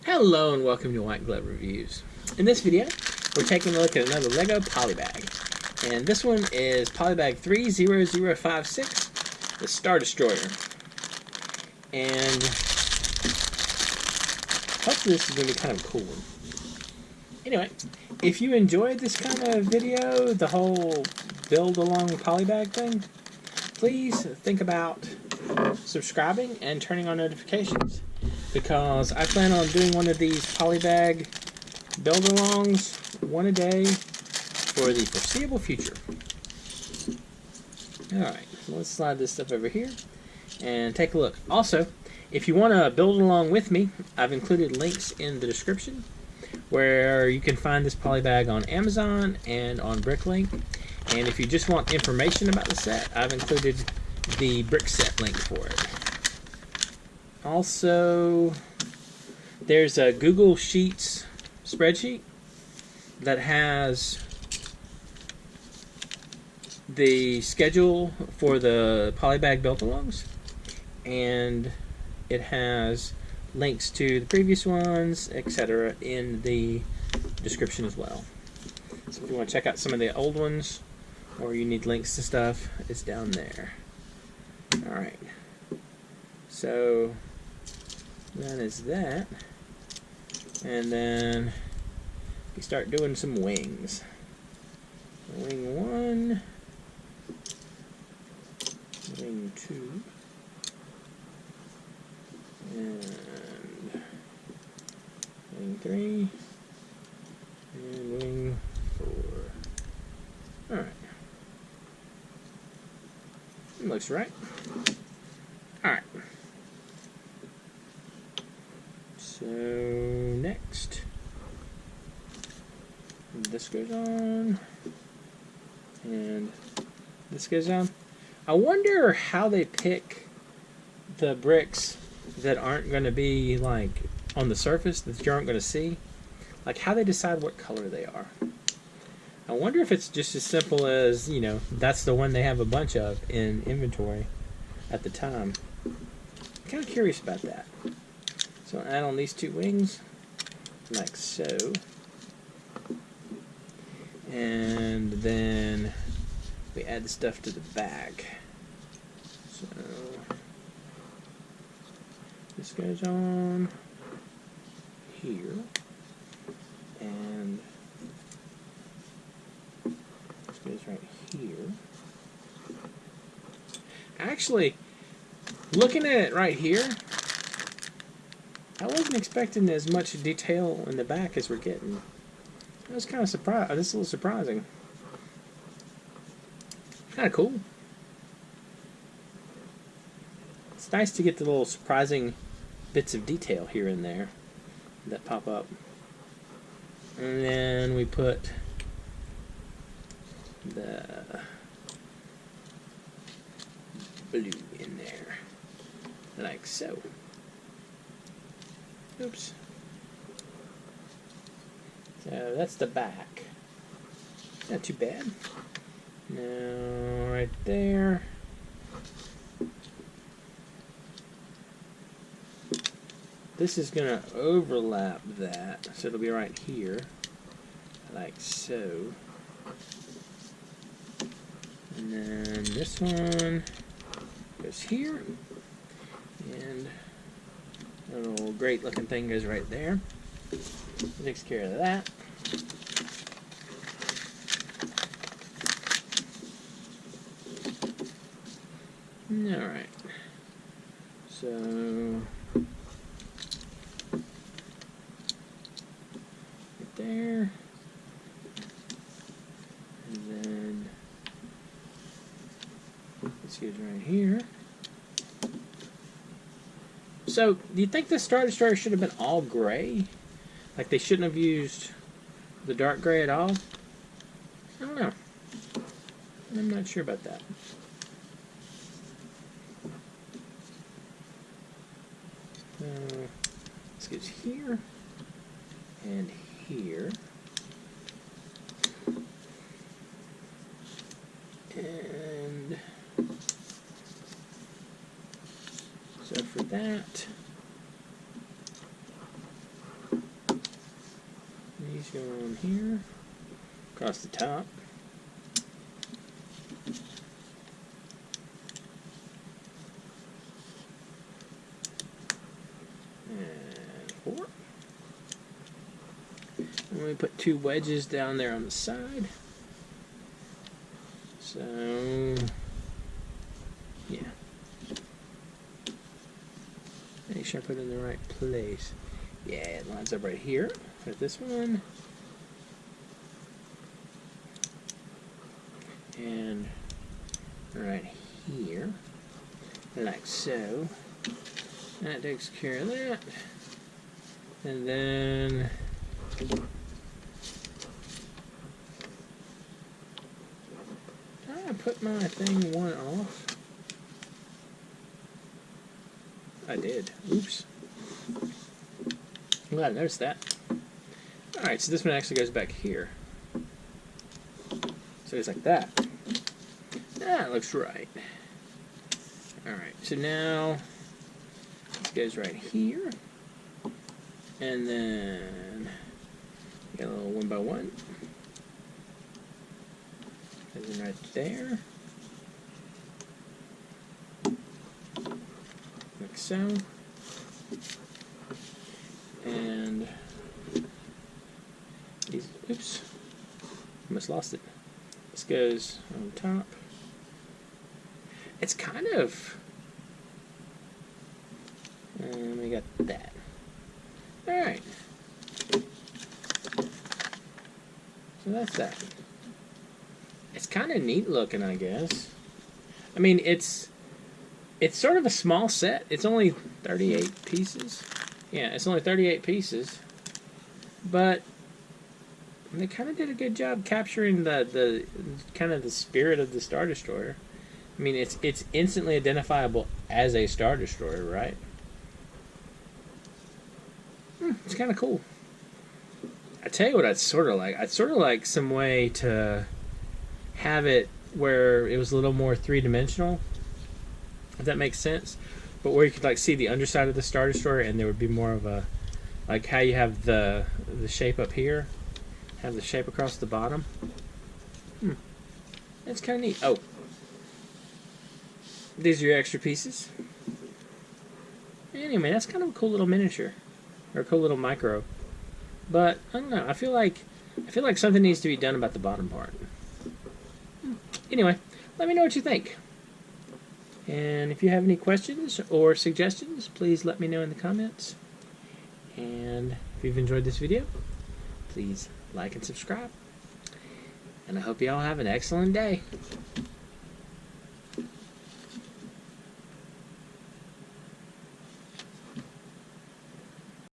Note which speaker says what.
Speaker 1: Hello and welcome to White Glove Reviews. In this video, we're taking a look at another LEGO Polybag. And this one is Polybag 30056, the Star Destroyer. And hopefully this is going to be kind of a cool one. Anyway, if you enjoyed this kind of video, the whole build along Polybag thing, please think about subscribing and turning on notifications, because I plan on doing one of these Polybag build-alongs one a day for the foreseeable future. Alright, so let's slide this stuff over here and take a look. Also, if you want to build along with me, I've included links in the description where you can find this Polybag on Amazon and on Bricklink. And if you just want information about the set, I've included the brick set link for it. Also, there's a Google Sheets spreadsheet that has the schedule for the Polybag build-alongs, and it has links to the previous ones, etc. in the description as well. So if you want to check out some of the old ones, or you need links to stuff, it's down there. Alright, so that is that. And then we start doing some wings. Wing 1, wing 2, and wing 3, and wing 4. Alright. Looks right. Alright. So next, this goes on, and this goes on. I wonder how they pick the bricks that aren't going to be like on the surface, that you aren't going to see. Like how they decide what color they are. I wonder if it's just as simple as, you know, that's the one they have a bunch of in inventory at the time. I'm kind of curious about that. So I'll add on these two wings, like so. And then we add the stuff to the back. So this goes on here. And this goes right here. Actually, looking at it right here, I wasn't expecting as much detail in the back as we're getting. I was kind of surprised. This is a little surprising. Kind of cool. It's nice to get the little surprising bits of detail here and there that pop up. And then we put the blue in there, like so. Oops. So that's the back. Not too bad. Now, right there. This is going to overlap that, so it'll be right here, like so. And then this one goes here, and a little great looking thing goes right there. Takes care of that. Alright. So right there. And then this goes right here. So, do you think the Star Destroyer should have been all gray? Like they shouldn't have used the dark gray at all? I don't know. I'm not sure about that. This goes here and here. And so for that, These go on here, across the top. And 4. And we put 2 wedges down there on the side. So, yeah. Make sure I put it in the right place. Yeah, it lines up right here with this one. And right here, like so. That takes care of that. And then I put my thing one off. I did. Oops. I'm glad I noticed that. Alright, so this one actually goes back here. So it's like that. That looks right. Alright, so now this goes right here. And then get a little 1x1. Goes in right there. Like so. And these, oops, almost lost it. This goes on top. It's kind of, and we got that. Alright. So that's that. It's kind of neat looking, I guess. I mean, it's sort of a small set. It's only 38 pieces. Yeah, it's only 38 pieces. But they kind of did a good job capturing the kind of the spirit of the Star Destroyer. I mean, it's instantly identifiable as a Star Destroyer, right? It's kind of cool. I tell you what I'd sort of like. I'd sort of like some way to have it where it was a little more three-dimensional, if that makes sense. But where you could like see the underside of the Star Destroyer, and there would be more of a, like how you have the shape up here, have the shape across the bottom. That's kind of neat. Oh, these are your extra pieces. Anyway, that's kind of a cool little miniature, or a cool little micro. But I don't know. I feel like something needs to be done about the bottom part. Anyway, let me know what you think. And if you have any questions or suggestions, please let me know in the comments. And if you've enjoyed this video, please like and subscribe. And I hope you all have an excellent day.